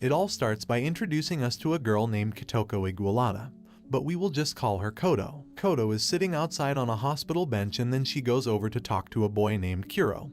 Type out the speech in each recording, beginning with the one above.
It all starts by introducing us to a girl named Kitoko Igualada, but we will just call her Kodo. Kodo is sitting outside on a hospital bench, and then she goes over to talk to a boy named Kuro,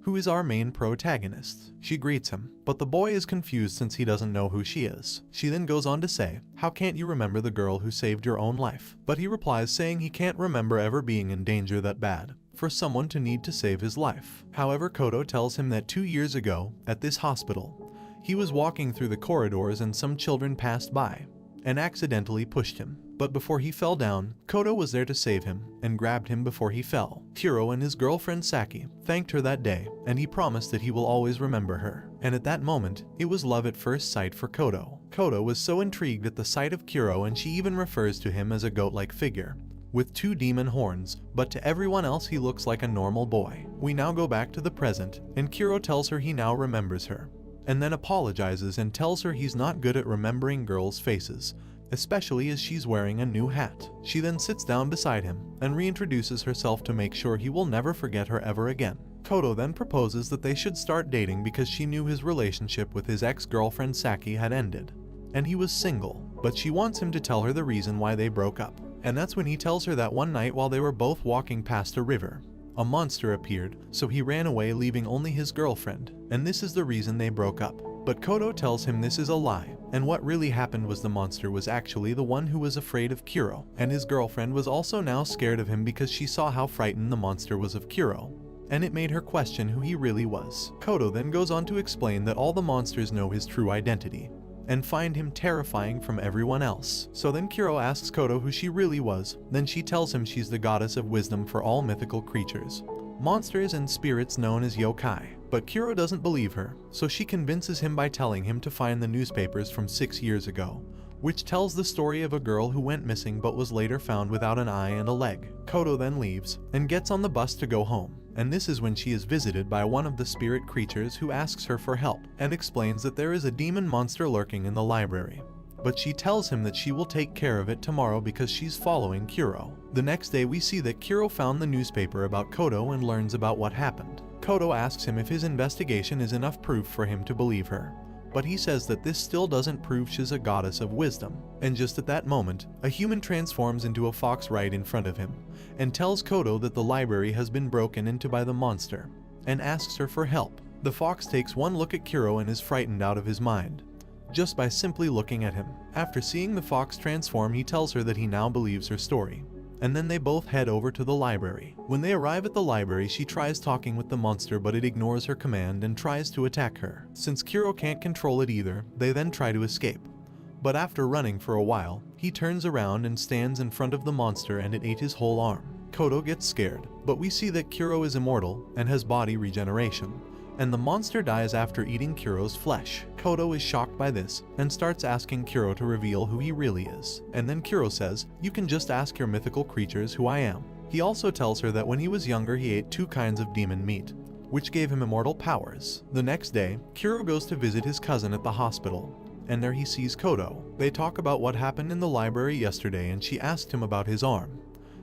who is our main protagonist. She greets him, but the boy is confused since he doesn't know who she is. She then goes on to say, "How can't you remember the girl who saved your own life?" But he replies saying he can't remember ever being in danger that bad for someone to need to save his life. However, Kodo tells him that 2 years ago, at this hospital, he was walking through the corridors and some children passed by and accidentally pushed him. But before he fell down, Kodo was there to save him and grabbed him before he fell. Kuro and his girlfriend Saki thanked her that day, and he promised that he will always remember her. And at that moment, it was love at first sight for Kodo. Kodo was so intrigued at the sight of Kuro, and she even refers to him as a goat-like figure with 2 demon horns, but to everyone else he looks like a normal boy. We now go back to the present, and Kuro tells her he now remembers her, and then apologizes and tells her he's not good at remembering girls' faces, especially as she's wearing a new hat. She then sits down beside him and reintroduces herself to make sure he will never forget her ever again. Kodo then proposes that they should start dating because she knew his relationship with his ex-girlfriend Saki had ended, and he was single, but she wants him to tell her the reason why they broke up. And that's when he tells her that one night while they were both walking past a river, a monster appeared, so he ran away leaving only his girlfriend, and this is the reason they broke up. But Kodo tells him this is a lie, and what really happened was the monster was actually the one who was afraid of Kuro, and his girlfriend was also now scared of him because she saw how frightened the monster was of Kuro, and it made her question who he really was. Kodo then goes on to explain that all the monsters know his true identity and find him terrifying from everyone else. So then Kuro asks Kodo who she really was, then she tells him she's the goddess of wisdom for all mythical creatures, monsters and spirits known as yokai. But Kuro doesn't believe her, so she convinces him by telling him to find the newspapers from 6 years ago, which tells the story of a girl who went missing but was later found without an eye and a leg. Kodo then leaves and gets on the bus to go home, and this is when she is visited by one of the spirit creatures who asks her for help and explains that there is a demon monster lurking in the library. But she tells him that she will take care of it tomorrow because she's following Kuro. The next day we see that Kuro found the newspaper about Kodo and learns about what happened. Kodo asks him if his investigation is enough proof for him to believe her, but he says that this still doesn't prove she's a goddess of wisdom. And just at that moment, a human transforms into a fox right in front of him and tells Kodo that the library has been broken into by the monster and asks her for help. The fox takes one look at Kuro and is frightened out of his mind just by simply looking at him. After seeing the fox transform, he tells her that he now believes her story, and then they both head over to the library. When they arrive at the library, she tries talking with the monster, but it ignores her command and tries to attack her. Since Kuro can't control it either, they then try to escape. But after running for a while, he turns around and stands in front of the monster and it ate his whole arm. Kodo gets scared, but we see that Kuro is immortal and has body regeneration, and the monster dies after eating Kuro's flesh. Kodo is shocked by this and starts asking Kuro to reveal who he really is. And then Kuro says, "You can just ask your mythical creatures who I am." He also tells her that when he was younger he ate 2 kinds of demon meat, which gave him immortal powers. The next day, Kuro goes to visit his cousin at the hospital, and there he sees Kodo. They talk about what happened in the library yesterday, and she asked him about his arm.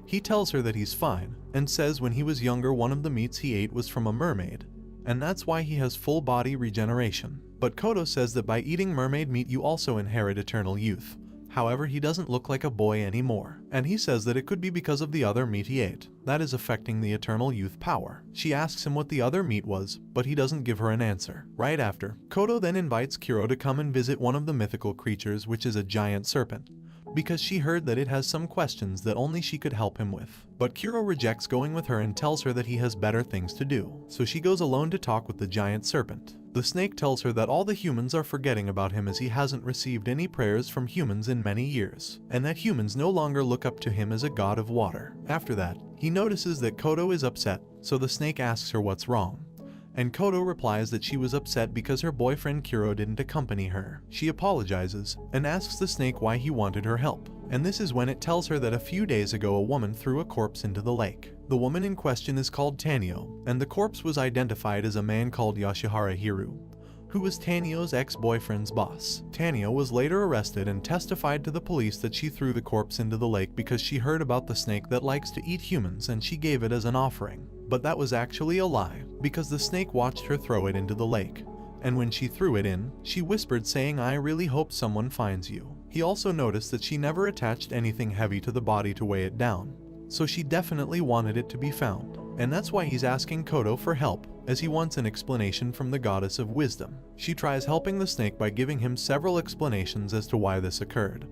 He tells her that he's fine, and says when he was younger one of the meats he ate was from a mermaid, and that's why he has full body regeneration. But Kodo says that by eating mermaid meat you also inherit eternal youth. However, he doesn't look like a boy anymore, and he says that it could be because of the other meat he ate that is affecting the eternal youth power. She asks him what the other meat was, but he doesn't give her an answer. Right after, Kodo then invites Kuro to come and visit one of the mythical creatures, which is a giant serpent, because she heard that it has some questions that only she could help him with. But Kuro rejects going with her and tells her that he has better things to do, so she goes alone to talk with the giant serpent. The snake tells her that all the humans are forgetting about him as he hasn't received any prayers from humans in many years, and that humans no longer look up to him as a god of water. After that, he notices that Kodo is upset, so the snake asks her what's wrong, and Kodo replies that she was upset because her boyfriend Kuro didn't accompany her. She apologizes and asks the snake why he wanted her help, and this is when it tells her that a few days ago a woman threw a corpse into the lake. The woman in question is called Tanio, and the corpse was identified as a man called Yoshihara Hiru, who was Tanio's ex-boyfriend's boss. Tanio was later arrested and testified to the police that she threw the corpse into the lake because she heard about the snake that likes to eat humans and she gave it as an offering. But that was actually a lie, because the snake watched her throw it into the lake, and when she threw it in, she whispered saying, "I really hope someone finds you." He also noticed that she never attached anything heavy to the body to weigh it down, so she definitely wanted it to be found. And that's why he's asking Kodo for help, as he wants an explanation from the goddess of wisdom. She tries helping the snake by giving him several explanations as to why this occurred.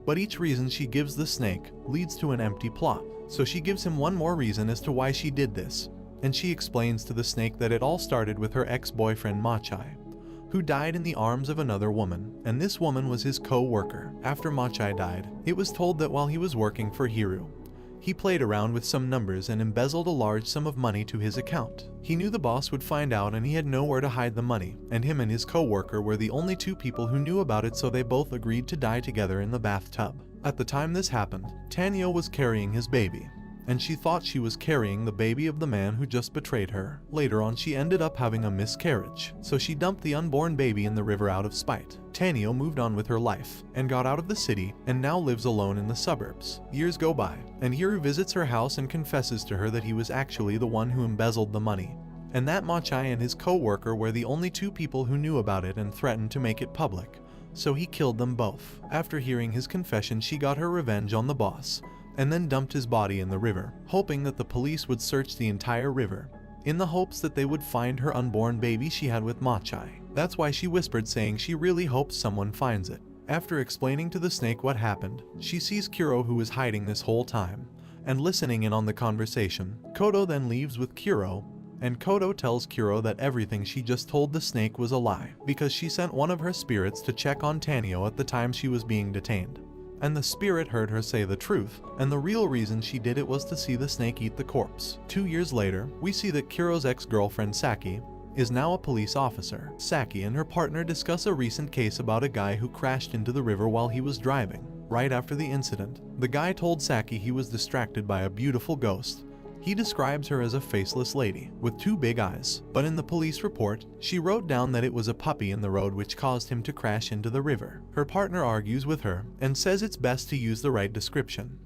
But each reason she gives the snake leads to an empty plot. So she gives him one more reason as to why she did this, and she explains to the snake that it all started with her ex-boyfriend Machai, who died in the arms of another woman, and this woman was his co-worker. After Machai died, it was told that while he was working for Hiru, he played around with some numbers and embezzled a large sum of money to his account. He knew the boss would find out and he had nowhere to hide the money, and him and his co-worker were the only two people who knew about it, so they both agreed to die together in the bathtub. At the time this happened, Tanyo was carrying his baby, and she thought she was carrying the baby of the man who just betrayed her. Later on she ended up having a miscarriage, so she dumped the unborn baby in the river out of spite. Tanyo moved on with her life, and got out of the city, and now lives alone in the suburbs. Years go by, and Hiru visits her house and confesses to her that he was actually the one who embezzled the money, and that Machai and his co-worker were the only two people who knew about it and threatened to make it public, so he killed them both. After hearing his confession, she got her revenge on the boss, and then dumped his body in the river, hoping that the police would search the entire river, in the hopes that they would find her unborn baby she had with Machai. That's why she whispered saying she really hopes someone finds it. After explaining to the snake what happened, she sees Kuro, who is hiding this whole time, and listening in on the conversation. Kodo then leaves with Kuro, and Kodo tells Kuro that everything she just told the snake was a lie, because she sent one of her spirits to check on Tanyo at the time she was being detained, and the spirit heard her say the truth, and the real reason she did it was to see the snake eat the corpse. 2 years later, we see that Kuro's ex-girlfriend Saki is now a police officer. Saki and her partner discuss a recent case about a guy who crashed into the river while he was driving. Right after the incident, the guy told Saki he was distracted by a beautiful ghost. He describes her as a faceless lady with 2 big eyes, but in the police report, she wrote down that it was a puppy in the road which caused him to crash into the river. Her partner argues with her and says it's best to use the right description,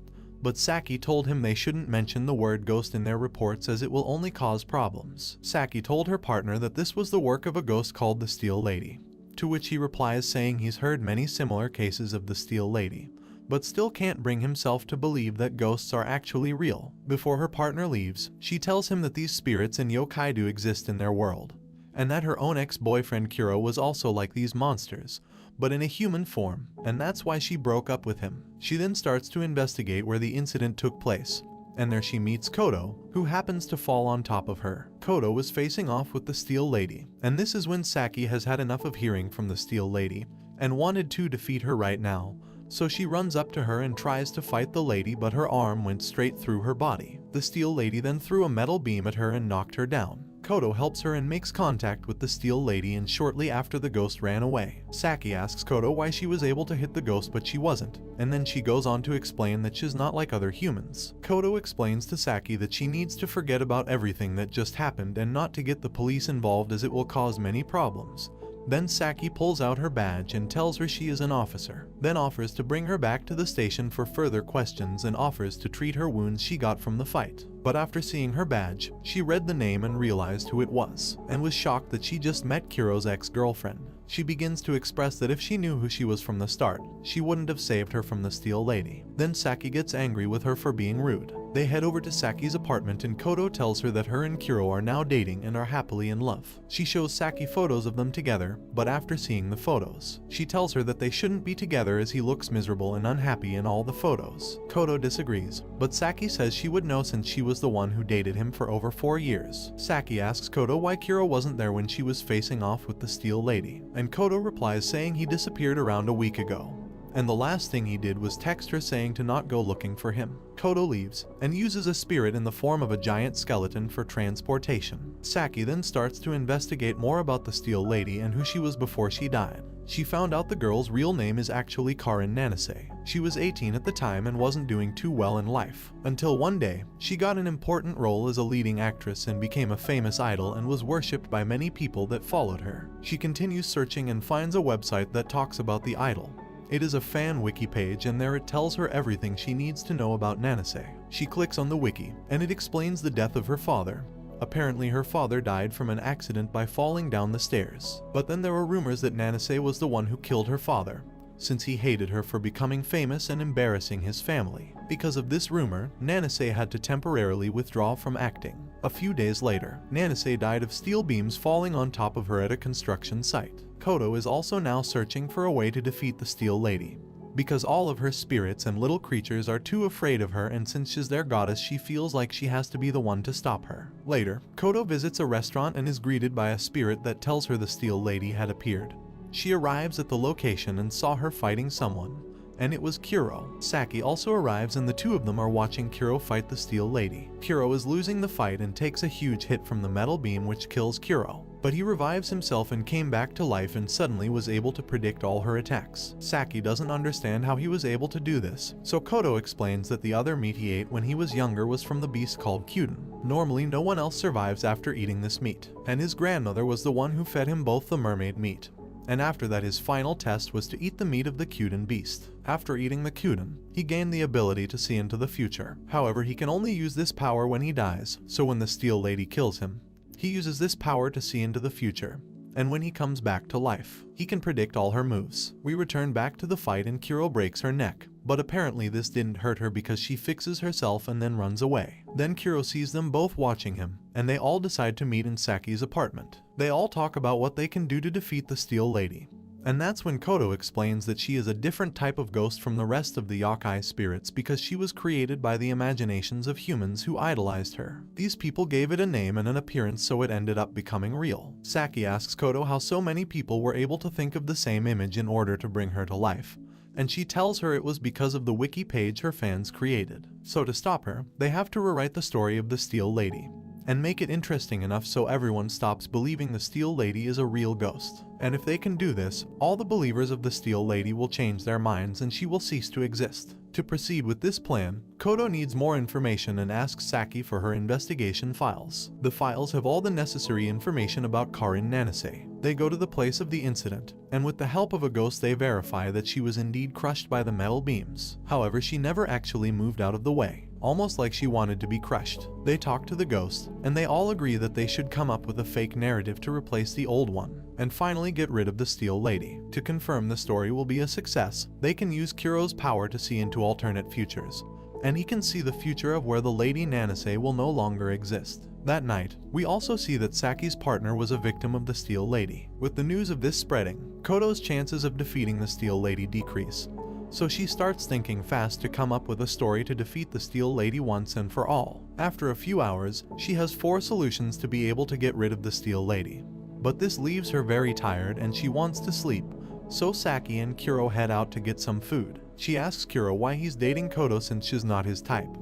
but Saki told him they shouldn't mention the word ghost in their reports as it will only cause problems. Saki told her partner that this was the work of a ghost called the Steel Lady, to which he replies saying he's heard many similar cases of the Steel Lady, but still can't bring himself to believe that ghosts are actually real. Before her partner leaves, she tells him that these spirits and yokai do exist in their world, and that her own ex-boyfriend Kuro was also like these monsters, but in a human form, and that's why she broke up with him. She then starts to investigate where the incident took place, and there she meets Kodo, who happens to fall on top of her. Kodo was facing off with the Steel Lady, and this is when Saki has had enough of hearing from the Steel Lady, and wanted to defeat her right now. So she runs up to her and tries to fight the lady, but her arm went straight through her body. The Steel Lady then threw a metal beam at her and knocked her down. Kodo helps her and makes contact with the Steel Lady, and shortly after the ghost ran away. Saki asks Kodo why she was able to hit the ghost but she wasn't, and then she goes on to explain that she's not like other humans. Kodo explains to Saki that she needs to forget about everything that just happened and not to get the police involved as it will cause many problems. Then Saki pulls out her badge and tells her she is an officer, then offers to bring her back to the station for further questions and offers to treat her wounds she got from the fight. But after seeing her badge, she read the name and realized who it was, and was shocked that she just met Kuro's ex-girlfriend. She begins to express that if she knew who she was from the start, she wouldn't have saved her from the Steel Lady. Then Saki gets angry with her for being rude. They head over to Saki's apartment and Kodo tells her that her and Kuro are now dating and are happily in love. She shows Saki photos of them together, but after seeing the photos, she tells her that they shouldn't be together as he looks miserable and unhappy in all the photos. Kodo disagrees, but Saki says she would know since she was the one who dated him for over 4 years. Saki asks Kodo why Kuro wasn't there when she was facing off with the Steel Lady, and Kodo replies saying he disappeared around a week ago, and the last thing he did was text her saying to not go looking for him. Kodo leaves, and uses a spirit in the form of a giant skeleton for transportation. Saki then starts to investigate more about the Steel Lady and who she was before she died. She found out the girl's real name is actually Karin Nanase. She was 18 at the time and wasn't doing too well in life, until one day, she got an important role as a leading actress and became a famous idol and was worshipped by many people that followed her. She continues searching and finds a website that talks about the idol. It is a fan wiki page, and there it tells her everything she needs to know about Nanase. She clicks on the wiki, and it explains the death of her father, Apparently her father died from an accident by falling down the stairs. But then there were rumors that Nanase was the one who killed her father, since he hated her for becoming famous and embarrassing his family. Because of this rumor, Nanase had to temporarily withdraw from acting. A few days later, Nanase died of steel beams falling on top of her at a construction site. Koto is also now searching for a way to defeat the Steel Lady, because all of her spirits and little creatures are too afraid of her, and since she's their goddess, she feels like she has to be the one to stop her. Later, Koto visits a restaurant and is greeted by a spirit that tells her the Steel Lady had appeared. She arrives at the location and saw her fighting someone, and it was Kuro. Saki also arrives and the two of them are watching Kuro fight the Steel Lady. Kuro is losing the fight and takes a huge hit from the metal beam which kills Kuro. But he revives himself and came back to life and suddenly was able to predict all her attacks. Saki doesn't understand how he was able to do this, so Koto explains that the other meat he ate when he was younger was from the beast called Kyuden. Normally no one else survives after eating this meat, and his grandmother was the one who fed him both the mermaid meat. And after that his final test was to eat the meat of the Kyuden beast. After eating the Kyuden, he gained the ability to see into the future. However, he can only use this power when he dies, so when the Steel Lady kills him, he uses this power to see into the future. And when he comes back to life, he can predict all her moves. We return back to the fight and Kuro breaks her neck, but apparently this didn't hurt her because she fixes herself and then runs away. Then Kuro sees them both watching him, and they all decide to meet in Saki's apartment. They all talk about what they can do to defeat the Steel Lady. And that's when Koto explains that she is a different type of ghost from the rest of the yokai spirits because she was created by the imaginations of humans who idolized her. These people gave it a name and an appearance, so it ended up becoming real. Saki asks Koto how so many people were able to think of the same image in order to bring her to life, and she tells her it was because of the wiki page her fans created. So to stop her, they have to rewrite the story of the Steel Lady and make it interesting enough so everyone stops believing the Steel Lady is a real ghost. And if they can do this, all the believers of the Steel Lady will change their minds and she will cease to exist. To proceed with this plan, Koto needs more information and asks Saki for her investigation files. The files have all the necessary information about Karin Nanase. They go to the place of the incident, and with the help of a ghost they verify that she was indeed crushed by the metal beams. However, she never actually moved out of the way, almost like she wanted to be crushed. They talk to the ghost, and they all agree that they should come up with a fake narrative to replace the old one, and finally get rid of the Steel Lady. To confirm the story will be a success, they can use Kuro's power to see into alternate futures, and he can see the future of where the Lady Nanase will no longer exist. That night, we also see that Saki's partner was a victim of the Steel Lady. With the news of this spreading, Koto's chances of defeating the Steel Lady decrease, so she starts thinking fast to come up with a story to defeat the Steel Lady once and for all. After a few hours, she has 4 solutions to be able to get rid of the Steel Lady. But this leaves her very tired and she wants to sleep, so Saki and Kuro head out to get some food. She asks Kuro why he's dating Koto since she's not his type,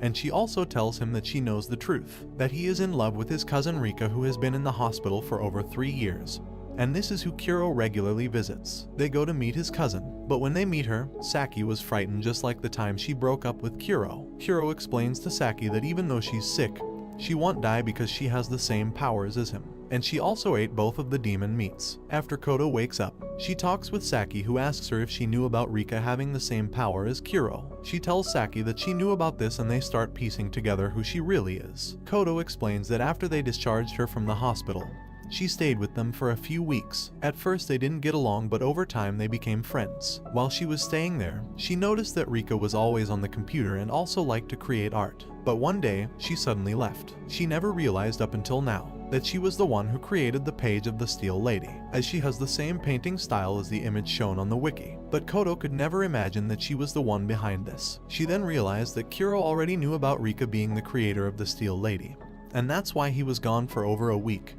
and she also tells him that she knows the truth, that he is in love with his cousin Rika, who has been in the hospital for over 3 years. And this is who Kuro regularly visits. They go to meet his cousin, but when they meet her, Saki was frightened just like the time she broke up with Kuro. Kuro explains to Saki that even though she's sick, she won't die because she has the same powers as him. And she also ate both of the demon meats. After Koto wakes up, she talks with Saki, who asks her if she knew about Rika having the same power as Kuro. She tells Saki that she knew about this and they start piecing together who she really is. Koto explains that after they discharged her from the hospital, she stayed with them for a few weeks. At first they didn't get along, but over time they became friends. While she was staying there, she noticed that Rika was always on the computer and also liked to create art. But one day, she suddenly left. She never realized up until now that she was the one who created the page of the Steel Lady, as she has the same painting style as the image shown on the wiki. But Koto could never imagine that she was the one behind this. She then realized that Kuro already knew about Rika being the creator of the Steel Lady, and that's why he was gone for over a week,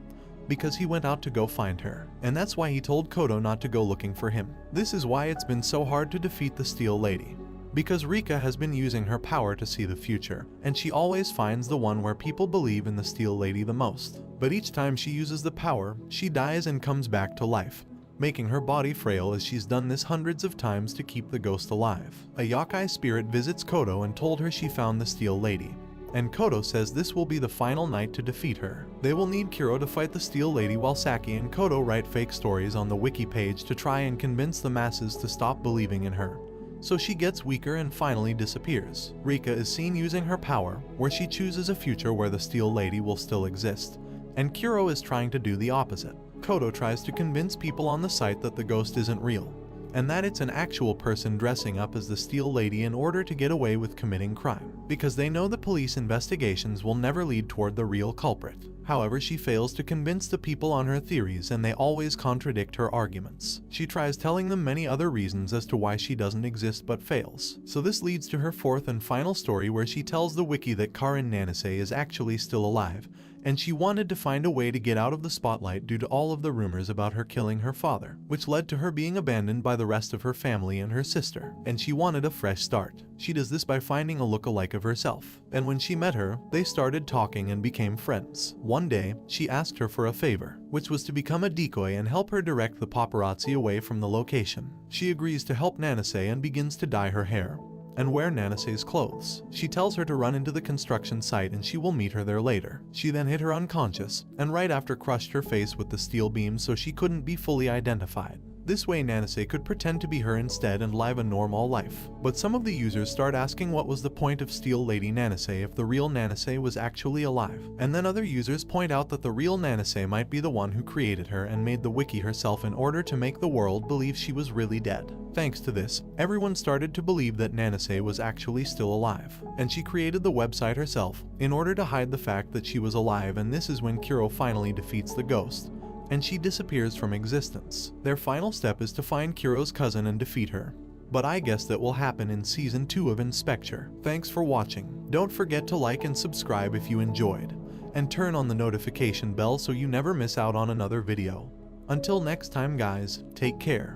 because he went out to go find her, and that's why he told Koto not to go looking for him. This is why it's been so hard to defeat the Steel Lady, because Rika has been using her power to see the future, and she always finds the one where people believe in the Steel Lady the most. But each time she uses the power, she dies and comes back to life, making her body frail, as she's done this hundreds of times to keep the ghost alive. A yokai spirit visits Koto and told her she found the Steel Lady, and Koto says this will be the final night to defeat her. They will need Kuro to fight the Steel Lady while Saki and Koto write fake stories on the wiki page to try and convince the masses to stop believing in her, so she gets weaker and finally disappears. Rika is seen using her power, where she chooses a future where the Steel Lady will still exist, and Kuro is trying to do the opposite. Kodo tries to convince people on the site that the ghost isn't real, and that it's an actual person dressing up as the Steel Lady in order to get away with committing crime, because they know the police investigations will never lead toward the real culprit. However, she fails to convince the people on her theories, and they always contradict her arguments. She tries telling them many other reasons as to why she doesn't exist but fails. So this leads to her fourth and final story, where she tells the wiki that Karin Nanase is actually still alive, and she wanted to find a way to get out of the spotlight due to all of the rumors about her killing her father, which led to her being abandoned by the rest of her family and her sister, and she wanted a fresh start. She does this by finding a look-alike of herself, and when she met her, they started talking and became friends. One day, she asked her for a favor, which was to become a decoy and help her direct the paparazzi away from the location. She agrees to help Nanase and begins to dye her hair and wear Nanase's clothes. She tells her to run into the construction site and she will meet her there later. She then hit her unconscious, and right after crushed her face with the steel beam so she couldn't be fully identified. This way Nanase could pretend to be her instead and live a normal life. But some of the users start asking what was the point of Steel Lady Nanase if the real Nanase was actually alive. And then other users point out that the real Nanase might be the one who created her and made the wiki herself in order to make the world believe she was really dead. Thanks to this, everyone started to believe that Nanase was actually still alive, and she created the website herself in order to hide the fact that she was alive, and this is when Kuro finally defeats the ghost, and she disappears from existence. Their final step is to find Kuro's cousin and defeat her. But I guess that will happen in Season 2 of Inspector. Thanks for watching. Don't forget to like and subscribe if you enjoyed, and turn on the notification bell so you never miss out on another video. Until next time guys, take care.